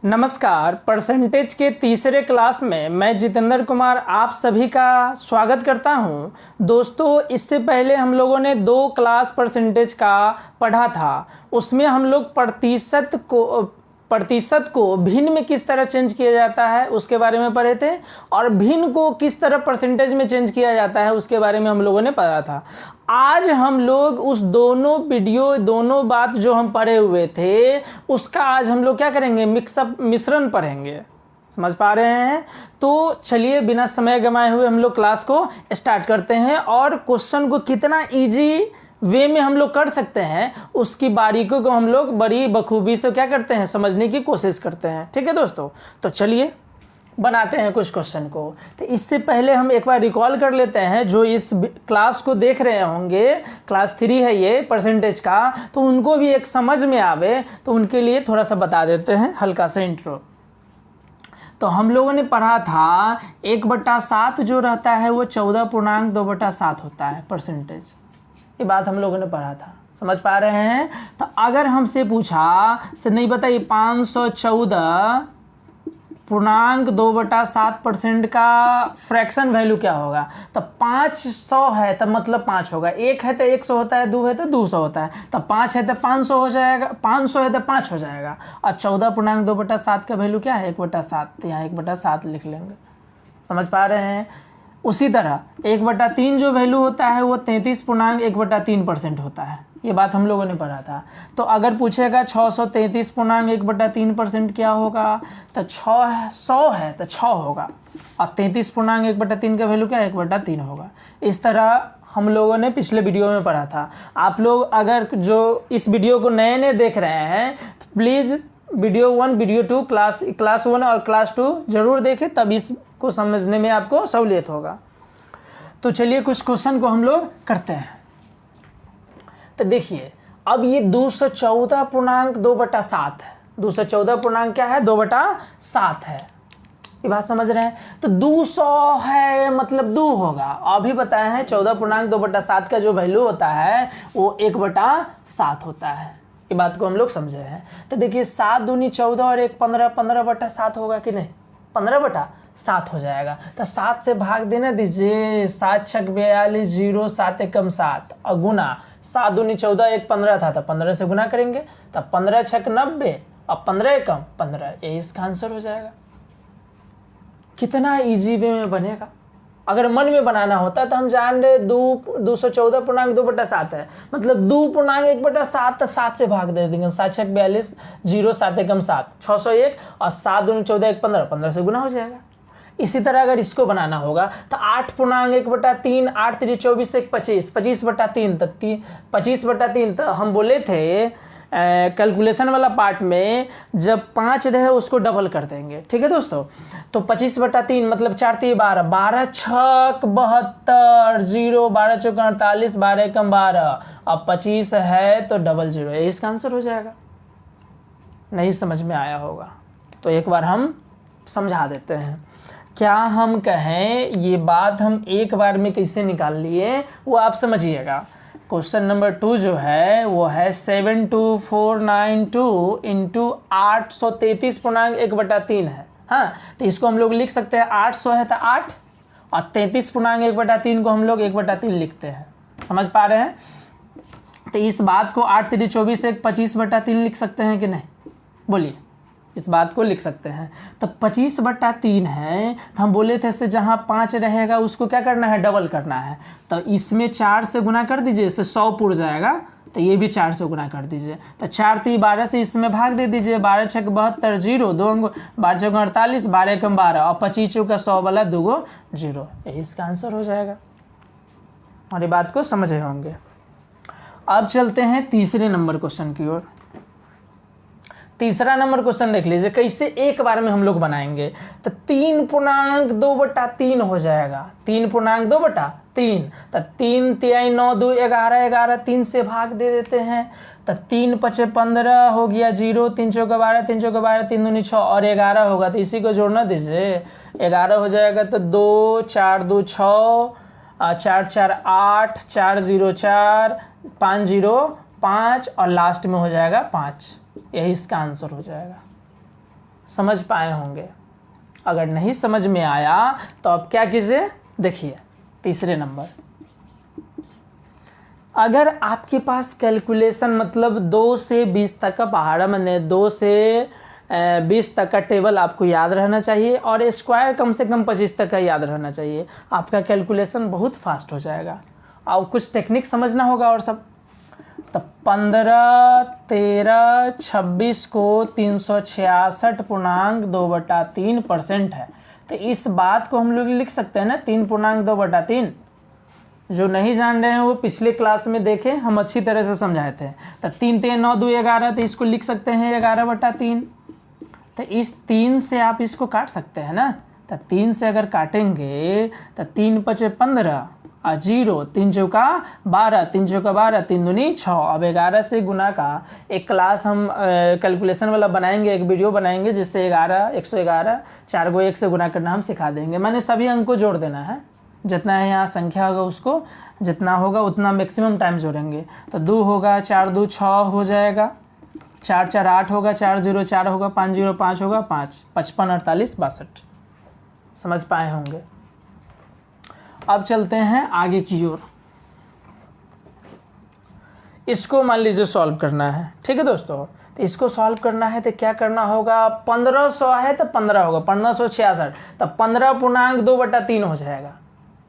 नमस्कार। परसेंटेज के तीसरे क्लास में मैं जितेंद्र कुमार आप सभी का स्वागत करता हूं। दोस्तों, इससे पहले हम लोगों ने 2 क्लास परसेंटेज का पढ़ा था। उसमें हम लोग प्रतिशत को भिन्न में किस तरह चेंज किया जाता है उसके बारे में पढ़े थे, और भिन्न को किस तरह परसेंटेज में चेंज किया जाता है उसके बारे में हम लोगों ने पढ़ा था। आज हम लोग उस दोनों बात जो हम पढ़े हुए थे उसका आज हम लोग क्या करेंगे, मिश्रण पढ़ेंगे। समझ पा रहे हैं? तो चलिए बिना समय गंवाए हुए हम लोग क्लास को स्टार्ट करते हैं और क्वेश्चन को कितना इजी वे में हम लोग कर सकते हैं उसकी बारीकियों को हम लोग बड़ी बखूबी से क्या करते हैं, समझने की कोशिश करते हैं। ठीक है दोस्तों, तो चलिए बनाते हैं कुछ क्वेश्चन को। तो इससे पहले हम एक बार रिकॉल कर लेते हैं, जो इस क्लास को देख रहे होंगे, क्लास 3 है ये परसेंटेज का, तो उनको भी एक समझ में आवे तो उनके लिए थोड़ा सा बता देते हैं, हल्का सा इंट्रो। तो हम लोगों ने पढ़ा था 1/7 जो रहता है वो 14.2/7 होता है परसेंटेज। ये बात हम लोगों ने पढ़ा था। समझ पा रहे हैं? तो अगर हमसे पूछा से नहीं बताइए 514.2/7% का फ्रैक्शन वैल्यू क्या होगा, तो 500 है तो मतलब 5 होगा, 1 है तो 100 होता है, 2 है तो 200 होता है, तो 5 है तो 500 हो जाएगा, 500 है तो 5 हो जाएगा। और 14.2/7 का वैल्यू क्या है, 1/7, तो यहाँ 1/7 लिख लेंगे। समझ पा रहे हैं? उसी तरह 1/3 जो वैल्यू होता है वो 33.1/3% होता है। ये बात हम लोगों ने पढ़ा था। तो अगर पूछेगा 633.1/3% क्या होगा, तो 100 है तो 6 होगा, और 33.1/3 का वैल्यू क्या है, 1/3 होगा। इस तरह हम लोगों ने पिछले वीडियो में पढ़ा था। आप लोग अगर जो इस वीडियो को नए देख रहे हैं तो प्लीज़ वीडियो 1, वीडियो 2, क्लास 1 और क्लास 2 जरूर देखें, तब इसको समझने में आपको सहूलियत होगा। तो चलिए कुछ क्वेश्चन को हम लोग करते हैं। तो देखिए, अब ये 214.2/7 है। 214 क्या है, 2/7 है। ये बात समझ रहे हैं? तो 200 है मतलब 2 होगा। अभी बताए हैं 14.2/7 का जो वैल्यू होता है वो 1/7 होता है। ये बात को हम लोग समझे हैं। तो देखिए 7 दूनी 14 और 1 15, 15/7 होगा कि नहीं, 15/7 हो जाएगा। तो 7 से भाग देना दीजिए, 7 छक 42, 0 7 एकम 7, और गुना 7 दूनी 14, 1 15 था तो 15 से गुना करेंगे, तब 15 छक 90 और 15 एकम 15, यही इसका आंसर हो जाएगा। कितना इजी वे में बनेगा। अगर मन में बनाना होता तो हम जान रहे 214.2/7 है, मतलब 2.1/7, तो 7 से भाग दे देंगे, 7 छक 42, 0 7 एकम 7, 601, और 7 दूनी 14, 1 15, 15 से गुना हो जाएगा। इसी तरह अगर इसको बनाना होगा तो 8.1/3, 8 3 24, 1 25, 25/3, तो 25/3, तो हम बोले थे कैलकुलेशन वाला पार्ट में जब 5 रहे उसको डबल कर देंगे। ठीक है दोस्तों, तो 25/3 मतलब 4 3 12, 12 छक 72, 0 12 चौक 48, 12 एकम 12, अब 25 है तो 00, यही इसका आंसर हो जाएगा। नहीं समझ में आया होगा तो एक बार हम समझा देते हैं। क्या हम कहें ये बात हम एक बार में कैसे निकाल लिए वो आप समझिएगा। क्वेश्चन नंबर 2 जो है वो है 72492 इंटू 833.1/3 है। हाँ, तो इसको हम लोग लिख सकते हैं 800 है तो 8, और 33.1/3 को हम लोग 1/3 लिखते हैं। समझ पा रहे हैं? तो इस बात को 8 3 24, 1 25/3 लिख सकते हैं कि नहीं, बोलिए। इस बात को लिख सकते हैं। तो 25/3 है, तो हम बोले थे से जहाँ 5 रहेगा उसको क्या करना है, डबल करना है। तो इसमें 4 से गुना कर दीजिए, इससे 100 पुर जाएगा, तो ये भी 4 से गुना कर दीजिए। तो 4 3 12 से इसमें भाग दे दीजिए, 12 छक 72, 0 2 12 चौक 48, 12 एकम 12, और 25 चौका 100 वाला 2 0, यही इसका आंसर हो जाएगा। और ये बात को समझे होंगे। अब चलते हैं तीसरे नंबर क्वेश्चन की ओर। तीसरा नंबर क्वेश्चन देख लीजिए, कैसे एक बार में हम लोग बनाएंगे। तो 3.2/3 हो जाएगा, 3.2/3, तो 3 3 9 2 11, 11 3 से भाग दे देते हैं, तो 3 5 15 हो गया, 0 3 चौक 12, 3 चौक 12, 3 दूनी 6, और 11 होगा, तो इसी को जोड़ना दीजिए, 11 हो जाएगा। तो 2 4 2 6, 4 4 8, 4 0 4, 5 0 5, और लास्ट में हो जाएगा 5, यही इसका आंसर हो जाएगा। समझ पाए होंगे। अगर नहीं समझ में आया तो आप क्या कीजिए, देखिए तीसरे नंबर, अगर आपके पास कैलकुलेशन मतलब 2 से 20 तक का पहाड़ा, मैंने 2 से 20 तक का टेबल आपको याद रहना चाहिए और स्क्वायर कम से कम 25 तक का याद रहना चाहिए, आपका कैलकुलेशन बहुत फास्ट हो जाएगा। और कुछ टेक्निक समझना होगा और सब। तो 15, 13, 26 को 366.2/3% है। तो इस बात को हम लोग लिख सकते हैं ना 3.2/3। जो नहीं जान रहे हैं वो पिछले क्लास में देखें, हम अच्छी तरह से समझाए थे। तो 3 3 9 2 11, तो इसको लिख सकते हैं 11/3। तो इस 3 से आप इसको काट सकते हैं ना। तो 3 से अगर काटेंगे तो 3 5 15 और 0, 3 चौका 12, 3 चौका 12, 3 दूनी 6। अब 11 से गुना का एक क्लास हम कैलकुलेशन वाला बनाएंगे, एक वीडियो बनाएंगे जिससे 111 4 को 1 से गुना करना हम सिखा देंगे। मैंने सभी अंक को जोड़ देना है, जितना है यहाँ संख्या होगा उसको जितना होगा उतना मैक्सिमम टाइम जोड़ेंगे। तो 2 होगा, 4 2 6 हो जाएगा, 4 4 8 होगा, 4 0 4 होगा, 5 0 5 होगा, 5 55 48 62। समझ पाए होंगे। अब चलते हैं आगे की ओर। इसको मान लीजिए सॉल्व करना है, ठीक है दोस्तों। तो इसको सॉल्व करना है तो क्या करना होगा, 1500 है तो 15 होगा, 1566, तो 15.2/3 हो जाएगा।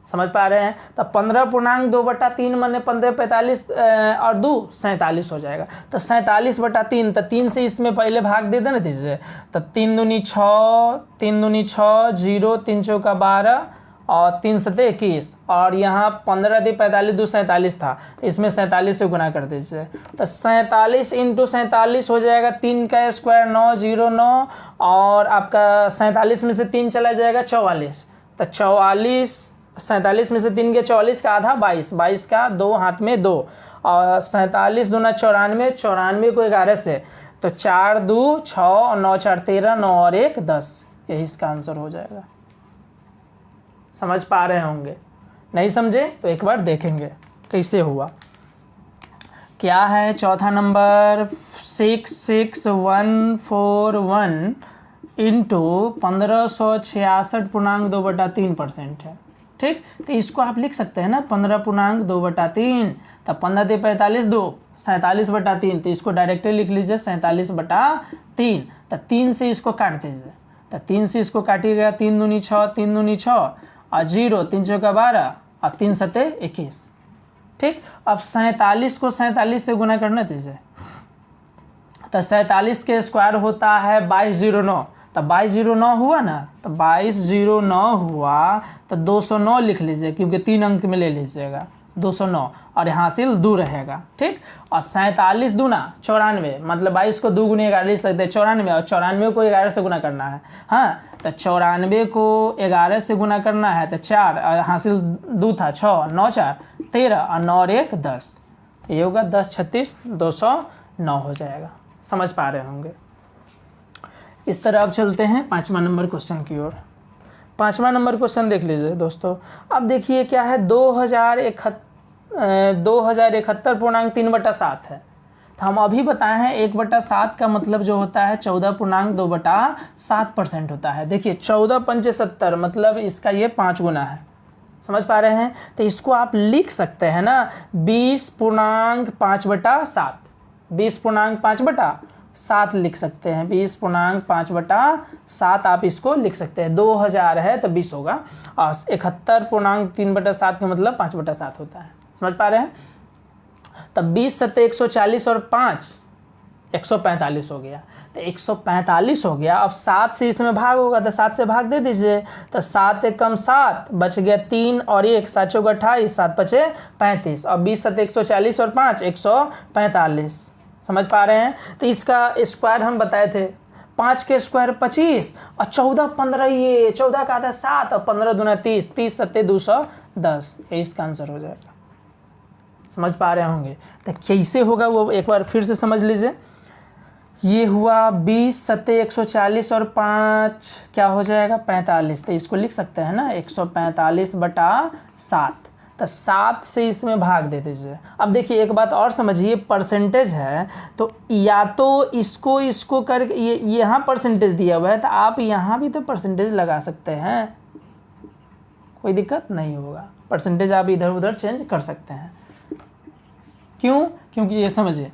समझ पा रहे हैं। तो 15.2/3 माने 15 45 और 2 47 हो जाएगा। तो 47/3, तो 3 से इसमें पहले भाग दे देना दीजिए। तो 3 दूनी 6, 3 दूनी 6, 0, 3 चौका 12 और 3 7 21, और यहाँ 15 × 45 2 47 था, तो इसमें 47 से गुना कर दीजिए। तो 47 × 47 हो जाएगा, 3 का स्क्वायर 9 0 9, और आपका 47 में से 3 चला जाएगा 44। तो 44, 47 में से 3 के 44 का आधा 22, 22 का 2 हाथ में 2, और 47 दूना 94, 94 को 11 से, तो 4 2 6 और 9 4 13, 9 और 1 10, यही इसका आंसर हो जाएगा। समझ पा रहे होंगे। नहीं समझे तो एक बार देखेंगे कैसे हुआ। क्या है चौथा नंबर, 66141 इंटू 1566.2/3% है, ठीक। तो इसको आप लिख सकते हैं ना 15.2/3। तो 15 × 45 2 47/3, तो इसको डायरेक्टली लिख लीजिए 47/3। तो 3 से इसको काट दीजिए। तो 3 से इसको काटिएगा, 3 दूनी 6, 3 दूनी 6 और 0, 3 चौका 12 और 3 7 21, ठीक। अब 47 को 47 से गुना करना दीजिए। तो 47 के स्क्वायर होता है 2209। तो 2209 हुआ ना, तो 2209 हुआ तो 209 लिख लीजिए, क्योंकि 3 अंक में ले लीजिएगा 209, और हासिल 2 रहेगा, ठीक। और 47 दूना 94, मतलब 22 को 2 × 11 लगते हैं 94, और 94 को 11 से गुना करना है। हाँ, तो 94 को 11 से गुना करना है, तो 4 और हासिल 2 था, 6 9 4 13 और 9 और 1 10, ये होगा 10 36 209 हो जाएगा। समझ पा रहे होंगे। इस तरह अब चलते हैं 5वां नंबर क्वेश्चन की ओर। 5वां नंबर क्वेश्चन देख लीजिए दोस्तों। अब देखिए क्या है, 2071.3/7 है। तो हम अभी बताए हैं 1/7 का मतलब जो होता है 14.2/7% होता है। देखिए 14 पंचे 70, मतलब इसका ये 5 गुना है। समझ पा रहे हैं। तो इसको आप लिख सकते हैं ना 20.5/7, 20.5/7 लिख सकते हैं। 20.5/7 आप इसको लिख सकते हैं। 2000 है तो 20 होगा, और 71.3/7 का मतलब 5/7 होता है। समझ पा रहे हैं। तब 20 7 140 और 5 145 हो गया। तो 145 हो गया। अब 7 से इसमें भाग होगा, तो 7 से भाग दे दीजिए। तो 7 एकम 7, बच गया 3 और 1, 7 चौक 28, 7 पचे 35, और 20 7 140 और 5 145। समझ पा रहे हैं। तो इसका स्क्वायर हम बताए थे, 5 के स्क्वायर 25, और 14 15, ये 14 का आता है 7, और 15 दूना 30, 30 7 210, ये इसका आंसर हो जाएगा। समझ पा रहे होंगे। तो कैसे होगा वो एक बार फिर से समझ लीजिए। ये हुआ 20 7 140 और 5 क्या हो जाएगा 45। तो इसको लिख सकते हैं ना 145/7। तो 7 से इसमें भाग दे दीजिए। अब देखिए एक बात और समझिए, परसेंटेज है तो या तो इसको करके ये यहाँ परसेंटेज दिया हुआ है तो आप यहाँ भी तो परसेंटेज लगा सकते हैं, कोई दिक्कत नहीं होगा। परसेंटेज आप इधर उधर चेंज कर सकते हैं। क्यों? क्योंकि ये समझिए,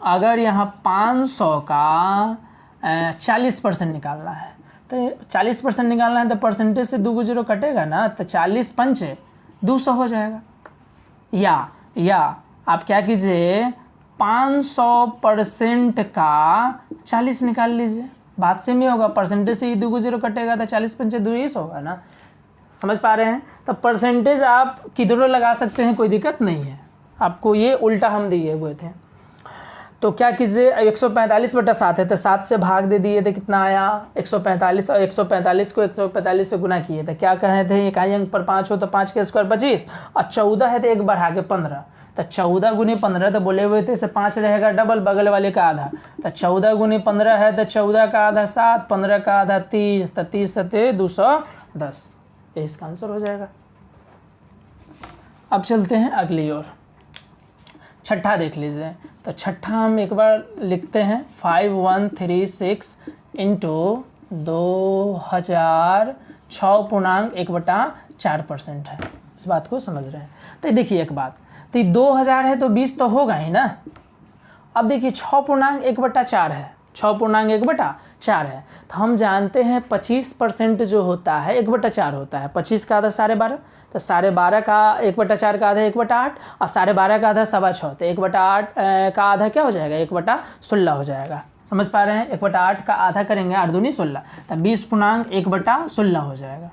अगर यहाँ 500 का 40% निकालना है तो 40% निकालना है तो परसेंटेज से 2 जीरो कटेगा ना, तो 40 पंचे 200 हो जाएगा। या आप क्या कीजिए, 500% का 40 निकाल लीजिए, बात सेम ही होगा। परसेंटेज से ही 2 जीरो कटेगा तो 40 पंचे 220 होगा ना। समझ पा रहे हैं? तो परसेंटेज आप किधरों लगा सकते हैं, कोई दिक्कत नहीं है। आपको ये उल्टा हम दिए हुए थे। तो क्या कीजिए, 145/7 है तो 7 से भाग दे दिए थे, कितना आया 145, और 145 को 145 से गुना किए थे। क्या कहे थे, इकाई अंक पर 5 हो तो 5 के स्क्वायर 25, और 14 है तो एक बढ़ा के 15, तो 14 गुनी 15 तो बोले हुए थे से 5 रहेगा डबल बगल वाले का आधा, तो 14 गुनी 15 है तो 14 का आधा 7, 15 का आधा 30, तो 30 सते 210, ये इसका आंसर हो जाएगा। अब चलते हैं अगली ओर, छठा देख लीजिए। तो छठा हम एक बार लिखते हैं, 5136 इंटू 2000 6.1/4% है। इस बात को समझ रहे हैं? तो देखिए एक बात, तो ये 2000 है तो 20 तो होगा ही ना। अब देखिए 6.1/4 है, 6.1/4 है, तो हम जानते हैं 25% जो होता है 1/4 होता है। 25 का आधा 12.5, तो 12.5 का 1/4 का आधा 1/8, और 12.5 का आधा 6.25, तो 1/8 का आधा क्या हो जाएगा, 1/16 हो जाएगा। समझ पा रहे हैं? 1/8 का आधा करेंगे 8 दूनी 16, तो 20.1/16 हो जाएगा।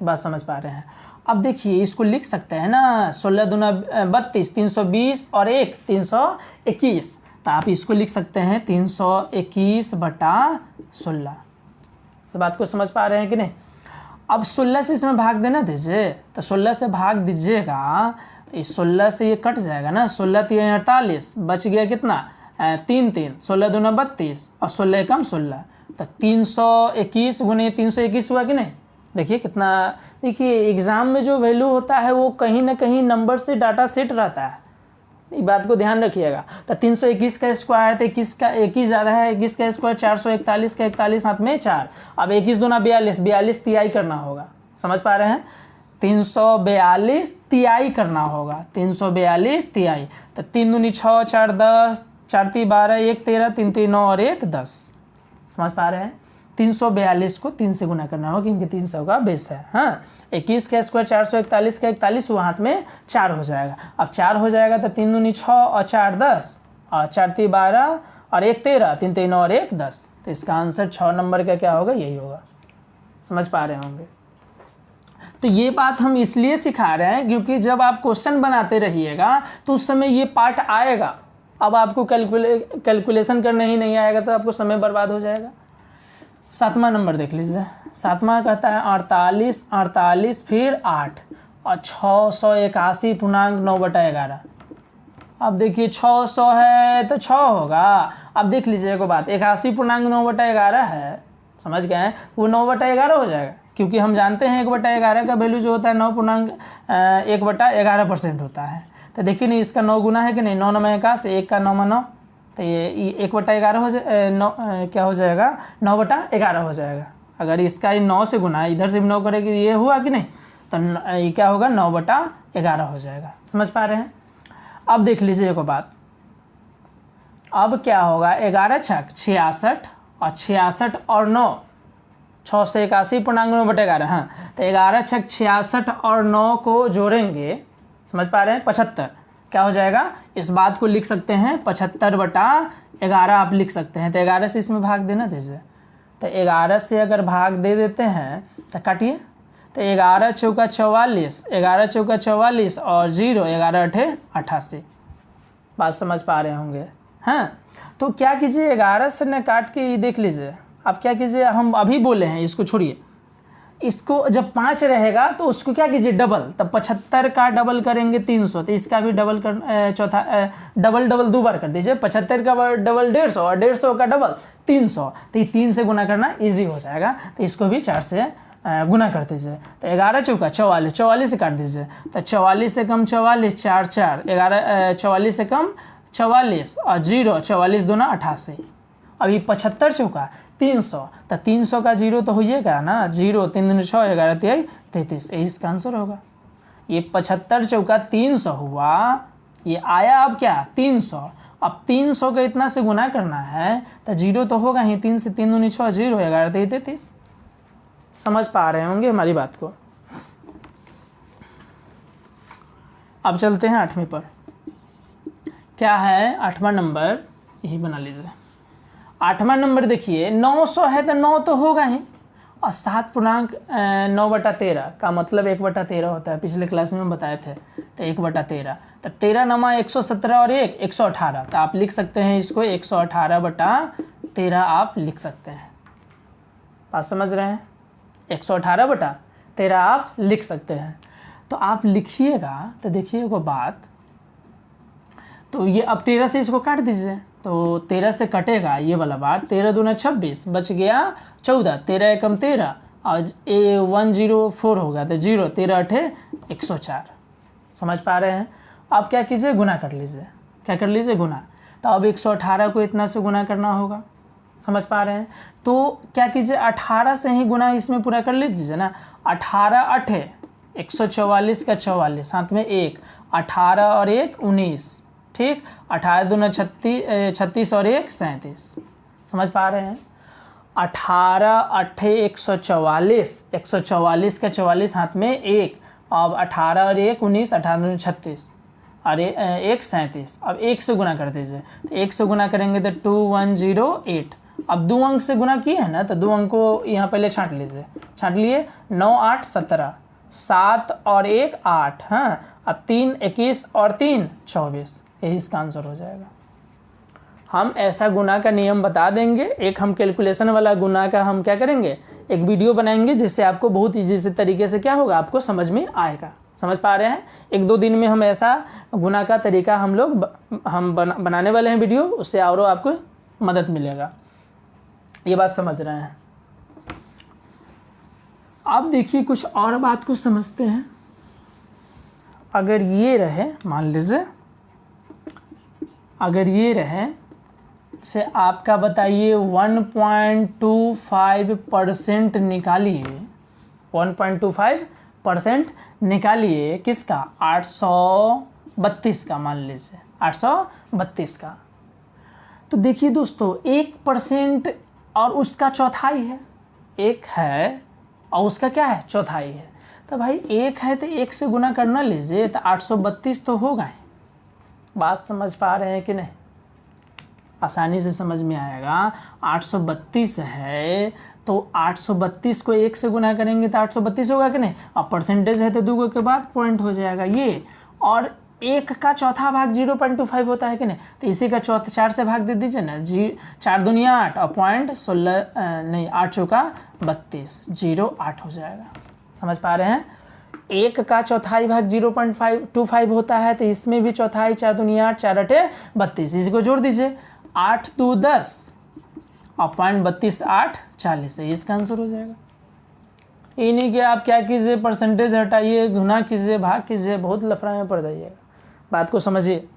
बात समझ पा रहे हैं? अब देखिए इसको लिख सकते हैं ना, 16 दूना 32, 320 और 1 321, तो आप इसको लिख सकते हैं 321/16। इस बात को समझ पा रहे हैं कि नहीं? अब 16 से इसमें भाग देना दीजिए, तो 16 से भाग दीजिएगा तो इस 16 से ये कट जाएगा ना, 16 3 48, बच गया कितना 3 3, 16 दूना 32 और 16 कम 16, तो 321 गुने 321 हुआ कि नहीं? देखिए कितना, देखिए एग्ज़ाम में जो वैल्यू होता है वो कहीं ना कहीं नंबर से डाटा सेट रहता है, ये बात को ध्यान रखिएगा। तो 321 का स्क्वायर तो 21 का 21 ज़्यादा है, 21 का स्क्वायर 441 का 41 हाथ में 4, अब 21 दूना 42, 42 तिहाई करना होगा। समझ पा रहे हैं? 342 तिहाई करना होगा, 342 तिहाई, तो 3 दूनी 6, 4 10, 4 3 12, 1 13, 3 3 9 और 1 10। समझ पा रहे हैं? 342 को 3 से गुना करना होगा क्योंकि 300 का बेस है। हाँ, 21 का स्क्वायर 441 का 41 वो हाथ में 4 हो जाएगा। अब 4 हो जाएगा तो 3 दूनी 6 और 4 10 और 4 3 12 और 1 13, 3 3 9 और 1 10, तो इसका आंसर 6 नंबर का क्या होगा, यही होगा। समझ पा रहे होंगे? तो ये बात हम इसलिए सिखा रहे हैं क्योंकि जब आप क्वेश्चन बनाते रहिएगा तो उस समय ये पार्ट आएगा। अब आपको कैलकुलेशन करने ही नहीं आएगा तो आपको समय बर्बाद हो जाएगा। 7वां नंबर देख लीजिए। 7वां कहता है 48 48 फिर 8 और 681.9/11। अब देखिए 600 है तो 6 होगा। अब देख लीजिए एक बात, 81.9/11 है, समझ गए हैं? वो 9/11 हो जाएगा क्योंकि हम जानते हैं 1/11 का वैल्यू जो होता है 9.1/11% होता है। तो देखिए नहीं, इसका 9 गुना है कि नहीं, 9 9 81, 1 का 9 9, तो ये 1/11 हो जाए, क्या हो जाएगा 9/11 हो जाएगा। अगर इसका ये 9 से गुना, इधर से भी 9 करेगी, ये हुआ कि नहीं, तो ये क्या होगा 9/11 हो जाएगा। समझ पा रहे हैं? अब देख लीजिए एक बात, अब क्या होगा, 11 छक 66 और 66 और 9, 6 से 81.9/11। हाँ, तो 11 छक 66 और 9 को जोड़ेंगे, समझ पा रहे हैं, 75। क्या हो जाएगा, इस बात को लिख सकते हैं 75/11 आप लिख सकते हैं। तो 11 से इसमें भाग देना दीजिए, तो 11 से अगर भाग दे देते हैं तो काटिए, तो 11 चौका 44, 11 चौका 44 और 0, 11 8 88। बात समझ पा रहे होंगे? हाँ, तो क्या कीजिए 11 से न काट के ये देख लीजिए। अब क्या कीजिए, हम अभी बोले हैं, इसको छोड़िए, इसको जब 5 रहेगा तो उसको क्या कीजिए डबल, तब 75 का डबल करेंगे 300, तो इसका भी डबल कर चौथा डबल 2 बार कर दीजिए। 75 का डबल 150 और 150 का डबल 300, तो ये 3 से गुना करना इजी हो जाएगा, तो इसको भी 4 से गुना कर दीजिए। तो 11 चौका 44, 44 से काट दीजिए। तो 44 से कम 44, 4 4, 44 से कम 44 और 0, 44 दूना 88। अभी 75 चौका 300, तो 300 का 0 तो होइएगा ना, 0 3 दूनी 6, 11 तिहाई 33, यही इसका आंसर होगा। ये 75 चौका 300 हुआ, ये आया अब क्या 300। अब 300 का इतना से गुना करना है तो 0 तो होगा ही, 3 से 3 दूनी 6, 0 11 तिहाई 33। समझ पा रहे होंगे हमारी बात को। अब चलते हैं 8वें पर। क्या है 8वां नंबर, यही बना लीजिए। 8वां नंबर देखिए 900 है तो 9 तो होगा ही, और 7.9/13 का मतलब 1/13 होता है, पिछले क्लास में बताए थे। तो 1/13, तो 13 नमा 117 और 1 118, तो आप लिख सकते हैं इसको 118/13 आप लिख सकते हैं। बात समझ रहे हैं, 118/13 आप लिख सकते हैं। तो आप लिखिएगा तो देखिएगा बात, तो ये अब 13 से इसको काट दीजिए, तो 13 से कटेगा ये वाला बार, 13 दूना 26, बच गया 14, 13 एकम 13 और 104 होगा, तो 0 13 8 104। समझ पा रहे हैं। अब क्या कीजिए, गुना कर लीजिए। क्या कर लीजिए, गुना। तो अब 118 को इतना से गुना करना होगा। समझ पा रहे हैं। तो क्या कीजिए, 18 से ही गुना इसमें पूरा कर लीजिए ना। 18 8 144 का 44, साथ में 1, 18 और 1 19, ठीक। 18 दूना 36 और 1 37। समझ पा रहे हैं। 18 8 144, 144 का 44, हाथ में 1, अब 18 और 1 19, 18 दूना 36 और 1 37। अब 1 से गुना कर दीजिए, तो 1 से गुना करेंगे तो 2108। अब 2 अंक से गुना किए हैं ना, तो 2 अंक को यहाँ पहले छांट लीजिए। छांट लिए, 9 8 17, 7 और 1 8, हाँ। अब 3 21 और 3 24, यही इसका आंसर हो जाएगा। हम ऐसा गुना का नियम बता देंगे, एक हम कैलकुलेशन वाला गुना का हम क्या करेंगे, एक वीडियो बनाएंगे, जिससे आपको बहुत ईजी से तरीके से क्या होगा, आपको समझ में आएगा। समझ पा रहे हैं। 1-2 दिन में हम ऐसा गुना का तरीका हम लोग बनाने वाले हैं वीडियो, उससे और आपको मदद मिलेगा। ये बात समझ रहे हैं। अब देखिए कुछ और बात को समझते हैं। अगर ये रहे, मान लीजिए अगर ये रहे से आपका बताइए 1.25% निकालिए, 1.25% निकालिए किसका, 832 का, मान लीजिए 832 का। तो देखिए दोस्तों 1% और उसका चौथाई है, 1 है और उसका क्या है, चौथाई है। तो भाई 1 है तो 1 से गुना करना लीजिए, तो 832 तो होगा ही। बात समझ पा रहे हैं कि नहीं, आसानी से समझ में आएगा। 832 है तो 832 को 1 से गुना करेंगे तो 832 होगा कि नहीं। अब परसेंटेज है तो 2 के बाद पॉइंट हो जाएगा ये, और 1 का चौथा भाग 0.25 होता है कि नहीं, तो इसी का चौथा 4 से भाग दे दीजिए ना। 4 दूनिया 8 और पॉइंट 16 नहीं 8 चौका 32, 0.8 हो जाएगा। समझ पा रहे हैं। 1 का चौथाई भाग 0.25 होता है, तो इसमें भी चौथाई 4 दूनिया 8, 4 8 32, इसी को जोड़ दीजिए। 8 2 10 और पॉइंट 32 8 40 है, इसका आंसर हो जाएगा। ये नहीं कि आप क्या कीजिए, परसेंटेज हटाइए, गुना कीजिए, भाग कीजिए, बहुत लफड़ा में पड़ जाइएगा। बात को समझिए।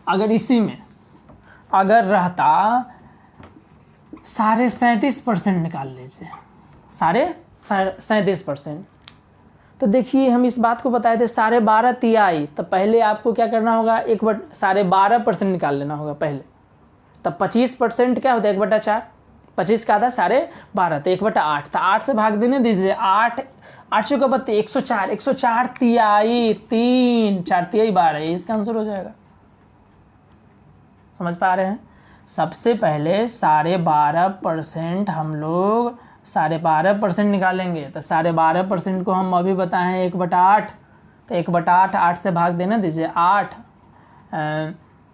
अगर इसी में अगर रहता 37.5% निकाल लीजिए, 37.5%, तो देखिए हम इस बात को बताए थे 12.5 तिहाई, तो पहले आपको क्या करना होगा, 12.5% निकाल लेना होगा पहले। तब 25% क्या होता है, 1/4, 25 का आधा 12.5, तो 1/8, तो 8 से भाग देने दीजिए। 8 चौका 32, 104, 104 तिहाई 3, 4 तिहाई 12, इसका आंसर हो जाएगा। समझ पा रहे हैं। सबसे पहले 12.5% हम लोग 12.5% निकालेंगे, तो 12.5% को हम अभी बताएं 1/8, तो 1/8, 8 से भाग देना दीजिए। 8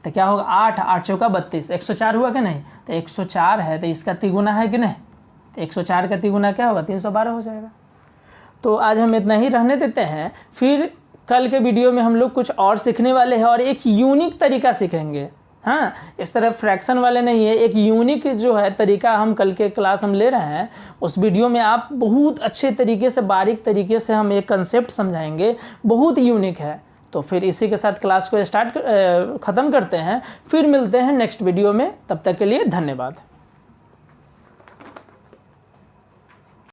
तो क्या होगा, 8 चौका 32, 104 हुआ कि नहीं, तो 104 है तो इसका तिगुना है कि नहीं, तो 104 का तिगुना क्या होगा, 312 हो जाएगा। तो आज हम इतना ही रहने देते हैं, फिर कल के वीडियो में हम लोग कुछ और सीखने वाले हैं और एक यूनिक तरीका सीखेंगे, हाँ, इस तरह फ्रैक्शन वाले नहीं है, एक यूनिक जो है तरीका हम कल के क्लास हम ले रहे हैं, उस वीडियो में आप बहुत अच्छे तरीके से बारीक तरीके से हम एक कंसेप्ट समझाएंगे, बहुत यूनिक है। तो फिर इसी के साथ क्लास को ख़त्म करते हैं, फिर मिलते हैं नेक्स्ट वीडियो में, तब तक के लिए धन्यवाद।